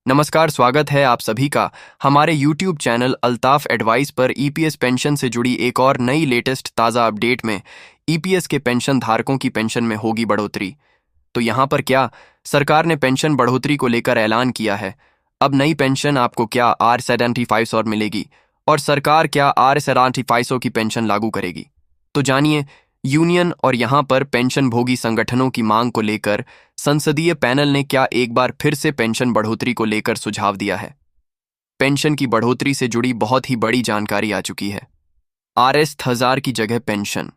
नमस्कार, स्वागत है आप सभी का हमारे YouTube चैनल अल्ताफ एडवाइस पर ईपीएस पेंशन से जुड़ी एक और नई लेटेस्ट ताज़ा अपडेट में ईपीएस के पेंशन धारकों की पेंशन में होगी बढ़ोतरी। तो यहाँ पर क्या सरकार ने पेंशन बढ़ोतरी को लेकर ऐलान किया है। अब नई पेंशन आपको क्या R75 और मिलेगी और सरकार क्या R75 की पेंशन लागू करेगी। तो जानिए, यूनियन और यहाँ पर पेंशन भोगी संगठनों की मांग को लेकर संसदीय पैनल ने क्या एक बार फिर से पेंशन बढ़ोतरी को लेकर सुझाव दिया है। पेंशन की बढ़ोतरी से जुड़ी बहुत ही बड़ी जानकारी आ चुकी है। RS1000 की जगह पेंशन।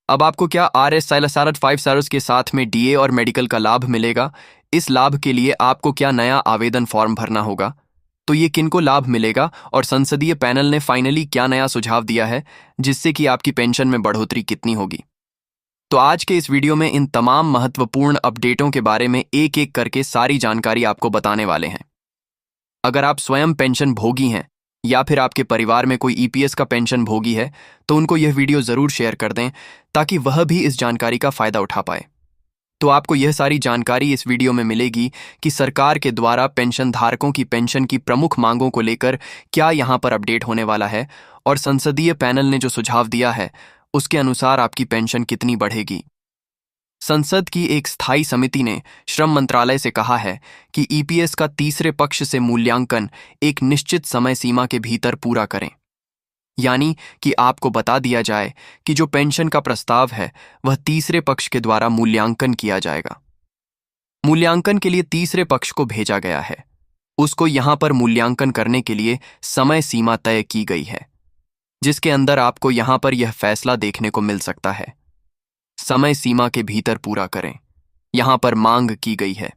अब आपको क्या RS5 के साथ में डीए और मेडिकल का लाभ मिलेगा। इस लाभ के लिए आपको क्या नया आवेदन फॉर्म भरना होगा। तो ये किनको लाभ मिलेगा और संसदीय पैनल ने फाइनली क्या नया सुझाव दिया है जिससे कि आपकी पेंशन में बढ़ोतरी कितनी होगी। तो आज के इस वीडियो में इन तमाम महत्वपूर्ण अपडेटों के बारे में एक एक करके सारी जानकारी आपको बताने वाले हैं। अगर आप स्वयं पेंशन भोगी हैं या फिर आपके परिवार में कोई ईपीएस का पेंशन भोगी है तो उनको यह वीडियो जरूर शेयर कर दें ताकि वह भी इस जानकारी का फायदा उठा पाए। तो आपको यह सारी जानकारी इस वीडियो में मिलेगी कि सरकार के द्वारा पेंशन धारकों की पेंशन की प्रमुख मांगों को लेकर क्या यहाँ पर अपडेट होने वाला है और संसदीय पैनल ने जो सुझाव दिया है उसके अनुसार आपकी पेंशन कितनी बढ़ेगी। संसद की एक स्थायी समिति ने श्रम मंत्रालय से कहा है कि ईपीएस का तीसरे पक्ष से मूल्यांकन एक निश्चित समय सीमा के भीतर पूरा करें। यानी कि आपको बता दिया जाए कि जो पेंशन का प्रस्ताव है वह तीसरे पक्ष के द्वारा मूल्यांकन किया जाएगा। मूल्यांकन के लिए तीसरे पक्ष को भेजा गया है, उसको यहां पर मूल्यांकन करने के लिए समय सीमा तय की गई है जिसके अंदर आपको यहां पर यह फैसला देखने को मिल सकता है। समय सीमा के भीतर पूरा करें, यहां पर मांग की गई है।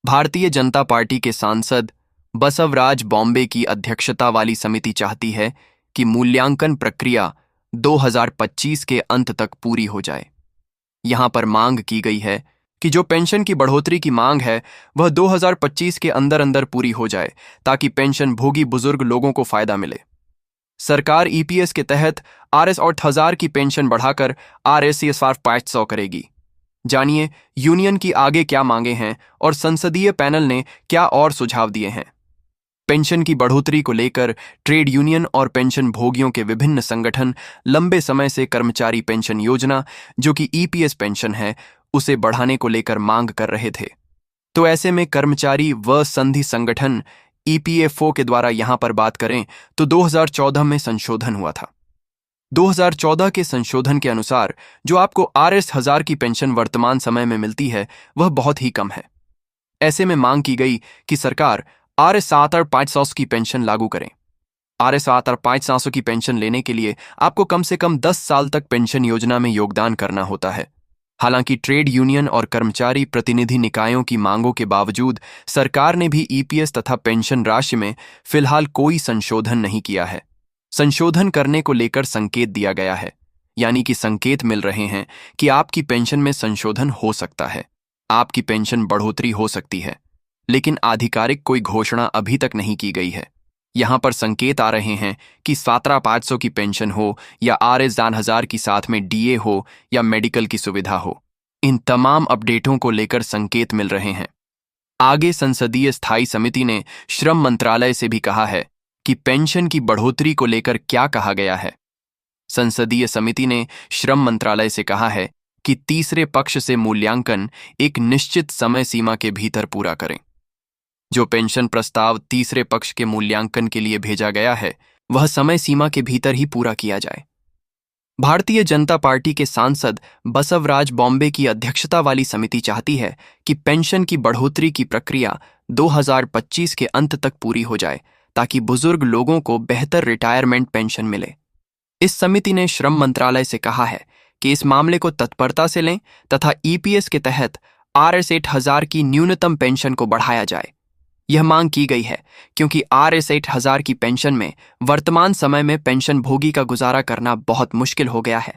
भारतीय जनता पार्टी के सांसद बसवराज बॉम्बे की अध्यक्षता वाली समिति चाहती है कि मूल्यांकन प्रक्रिया 2025 के अंत तक पूरी हो जाए। यहां पर मांग की गई है कि जो पेंशन की बढ़ोतरी की मांग है वह 2025 के अंदर अंदर पूरी हो जाए ताकि पेंशन भोगी बुजुर्ग लोगों को फायदा मिले। सरकार ईपीएस के तहत RS1000 की पेंशन बढ़ाकर RS500 करेगी। जानिए यूनियन की आगे क्या मांगे हैं और संसदीय पैनल ने क्या और सुझाव दिए हैं। पेंशन की बढ़ोतरी को लेकर ट्रेड यूनियन और पेंशन भोगियों के विभिन्न संगठन लंबे समय से कर्मचारी पेंशन योजना जो कि ईपीएस पेंशन है उसे बढ़ाने को लेकर मांग कर रहे थे। तो ऐसे में कर्मचारी व संधि संगठन ईपीएफओ के द्वारा यहां पर बात करें तो 2014 में संशोधन हुआ था। 2014 के संशोधन के अनुसार जो आपको RS1000 की पेंशन वर्तमान समय में मिलती है वह बहुत ही कम है। ऐसे में मांग की गई कि सरकार RS7500 की पेंशन लागू करें। RS7500 की पेंशन लेने के लिए आपको कम से कम 10 साल तक पेंशन योजना में योगदान करना होता है। हालांकि ट्रेड यूनियन और कर्मचारी प्रतिनिधि निकायों की मांगों के बावजूद सरकार ने भी ईपीएस तथा पेंशन राशि में फिलहाल कोई संशोधन नहीं किया है। संशोधन करने को लेकर संकेत दिया गया है, यानी कि संकेत मिल रहे हैं कि आपकी पेंशन में संशोधन हो सकता है, आपकी पेंशन बढ़ोतरी हो सकती है, लेकिन आधिकारिक कोई घोषणा अभी तक नहीं की गई है। यहां पर संकेत आ रहे हैं कि 17,500 की पेंशन हो या RS1000 की साथ में डीए हो या मेडिकल की सुविधा हो, इन तमाम अपडेटों को लेकर संकेत मिल रहे हैं। आगे संसदीय स्थायी समिति ने श्रम मंत्रालय से भी कहा है कि पेंशन की बढ़ोतरी को लेकर क्या कहा गया है। संसदीय समिति ने श्रम मंत्रालय से कहा है कि तीसरे पक्ष से मूल्यांकन एक निश्चित समय सीमा के भीतर पूरा करें। जो पेंशन प्रस्ताव तीसरे पक्ष के मूल्यांकन के लिए भेजा गया है वह समय सीमा के भीतर ही पूरा किया जाए। भारतीय जनता पार्टी के सांसद बसवराज बॉम्बे की अध्यक्षता वाली समिति चाहती है कि पेंशन की बढ़ोतरी की प्रक्रिया 2025 के अंत तक पूरी हो जाए ताकि बुजुर्ग लोगों को बेहतर रिटायरमेंट पेंशन मिले। इस समिति ने श्रम मंत्रालय से कहा है कि इस मामले को तत्परता से लें तथा ईपीएस के तहत RS8000 की न्यूनतम पेंशन को बढ़ाया जाए। यह मांग की गई है क्योंकि RS8000 की पेंशन में वर्तमान समय में पेंशन भोगी का गुजारा करना बहुत मुश्किल हो गया है।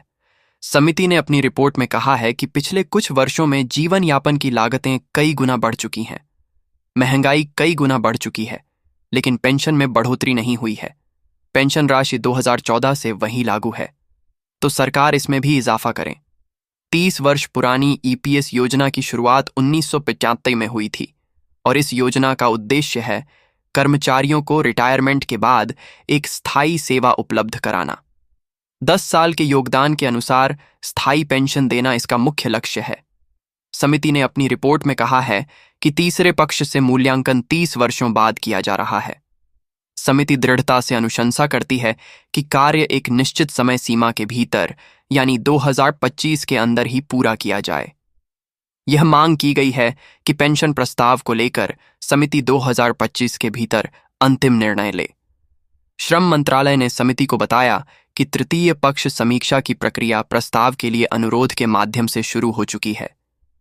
समिति ने अपनी रिपोर्ट में कहा है कि पिछले कुछ वर्षों में जीवन यापन की लागतें कई गुना बढ़ चुकी हैं, महंगाई कई गुना बढ़ चुकी है, लेकिन पेंशन में बढ़ोतरी नहीं हुई है। पेंशन राशि 2014 से वहीं लागू है, तो सरकार इसमें भी इजाफा करें। 30 वर्ष पुरानी ईपीएस योजना की शुरुआत 1975 में हुई थी और इस योजना का उद्देश्य है कर्मचारियों को रिटायरमेंट के बाद एक स्थायी सेवा उपलब्ध कराना। 10 साल के योगदान के अनुसार स्थायी पेंशन देना इसका मुख्य लक्ष्य है। समिति ने अपनी रिपोर्ट में कहा है कि तीसरे पक्ष से मूल्यांकन 30 वर्षों बाद किया जा रहा है। समिति दृढ़ता से अनुशंसा करती है कि कार्य एक निश्चित समय सीमा के भीतर यानी 2025 के अंदर ही पूरा किया जाए। यह मांग की गई है कि पेंशन प्रस्ताव को लेकर समिति 2025 के भीतर अंतिम निर्णय ले। श्रम मंत्रालय ने समिति को बताया कि तृतीय पक्ष समीक्षा की प्रक्रिया प्रस्ताव के लिए अनुरोध के माध्यम से शुरू हो चुकी है।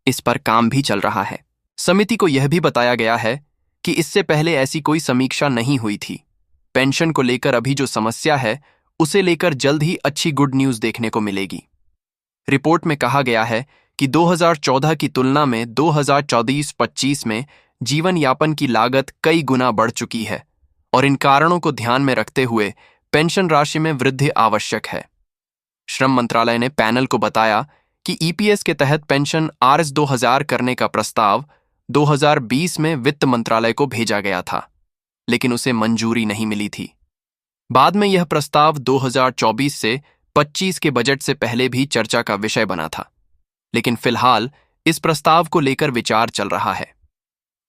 इस पर काम भी चल रहा है। समिति को यह भी बताया गया है कि इससे पहले ऐसी कोई समीक्षा नहीं हुई थी। पेंशन को लेकर अभी जो समस्या है उसे लेकर जल्द ही अच्छी गुड न्यूज़ देखने को मिलेगी। रिपोर्ट में कहा गया है कि 2014 की तुलना में 2024-25 में जीवन यापन की लागत कई गुना बढ़ चुकी है और इन कारणों को ध्यान में रखते हुए पेंशन राशि में वृद्धि आवश्यक है। श्रम मंत्रालय ने पैनल को बताया कि ईपीएस के तहत पेंशन आरएस 2000 करने का प्रस्ताव 2020 में वित्त मंत्रालय को भेजा गया था, लेकिन उसे मंजूरी नहीं मिली थी। बाद में यह प्रस्ताव 2024 से 25 के बजट से पहले भी चर्चा का विषय बना था, लेकिन फिलहाल इस प्रस्ताव को लेकर विचार चल रहा है।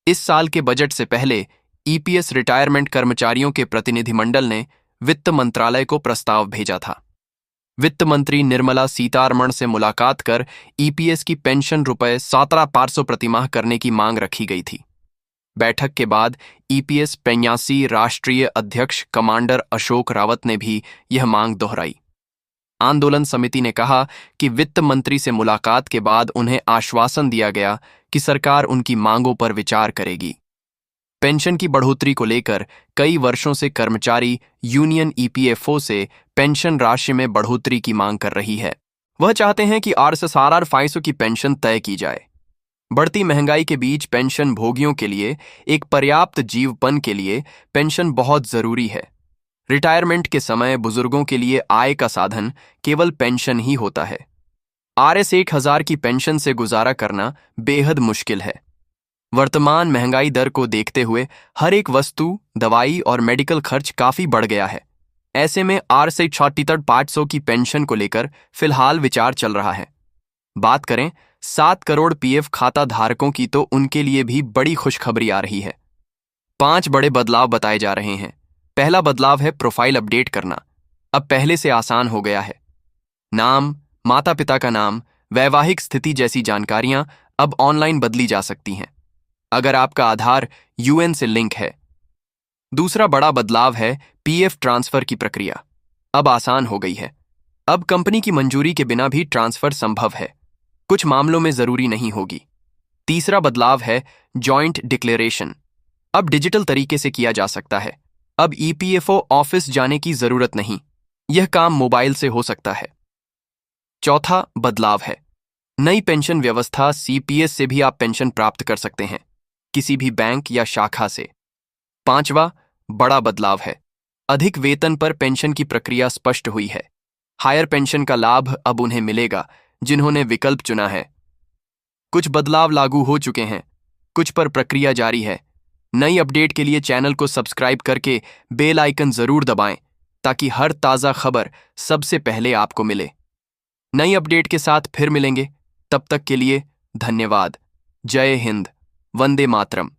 इस साल के बजट से पहले ईपीएस रिटायरमेंट कर्मचारियों के प्रतिनिधिमंडल ने वित्त मंत्रालय को प्रस्ताव भेजा था। वित्त मंत्री निर्मला सीतारमण से मुलाकात कर ईपीएस की पेंशन ₹17,500 प्रतिमाह करने की मांग रखी गई थी। बैठक के बाद ईपीएस 85 राष्ट्रीय अध्यक्ष कमांडर अशोक रावत ने भी यह मांग दोहराई। आंदोलन समिति ने कहा कि वित्त मंत्री से मुलाकात के बाद उन्हें आश्वासन दिया गया कि सरकार उनकी मांगों पर विचार करेगी। पेंशन की बढ़ोतरी को लेकर कई वर्षों से कर्मचारी यूनियन ईपीएफओ से पेंशन राशि में बढ़ोतरी की मांग कर रही है। वह चाहते हैं कि आरएसआरआर 500 की पेंशन तय की जाए। बढ़ती महंगाई के बीच पेंशन भोगियों के लिए एक पर्याप्त जीवपन के लिए पेंशन बहुत जरूरी है। रिटायरमेंट के समय बुजुर्गों के लिए आय का साधन केवल पेंशन ही होता है। आरएस 1000 की पेंशन से गुजारा करना बेहद मुश्किल है। वर्तमान महंगाई दर को देखते हुए हर एक वस्तु, दवाई और मेडिकल खर्च काफी बढ़ गया है। ऐसे में आरएस 500 की पेंशन को लेकर फिलहाल विचार चल रहा है। बात करें 7 करोड़ पीएफ खाता धारकों की तो उनके लिए भी बड़ी खुशखबरी आ रही है। 5 बड़े बदलाव बताए जा रहे हैं। पहला बदलाव है प्रोफाइल अपडेट करना। अब पहले से आसान हो गया है। नाम, माता पिता का नाम, वैवाहिक स्थिति जैसी जानकारियां अब ऑनलाइन बदली जा सकती हैं, अगर आपका आधार यूएन से लिंक है। दूसरा बड़ा बदलाव है पीएफ ट्रांसफर की प्रक्रिया अब आसान हो गई है। अब कंपनी की मंजूरी के बिना भी ट्रांसफर संभव है, कुछ मामलों में जरूरी नहीं होगी। तीसरा बदलाव है जॉइंट डिक्लेरेशन। अब डिजिटल तरीके से किया जा सकता है। अब ईपीएफओ ऑफिस जाने की जरूरत नहीं, यह काम मोबाइल से हो सकता है। चौथा बदलाव है नई पेंशन व्यवस्था। सीपीएस से भी आप पेंशन प्राप्त कर सकते हैं, किसी भी बैंक या शाखा से। पांचवा बड़ा बदलाव है अधिक वेतन पर पेंशन की प्रक्रिया स्पष्ट हुई है। हायर पेंशन का लाभ अब उन्हें मिलेगा जिन्होंने विकल्प चुना है। कुछ बदलाव लागू हो चुके हैं, कुछ पर प्रक्रिया जारी है। नई अपडेट के लिए चैनल को सब्सक्राइब करके बेल आइकन जरूर दबाएं ताकि हर ताज़ा खबर सबसे पहले आपको मिले। नई अपडेट के साथ फिर मिलेंगे, तब तक के लिए धन्यवाद। जय हिंद, वंदे मातरम।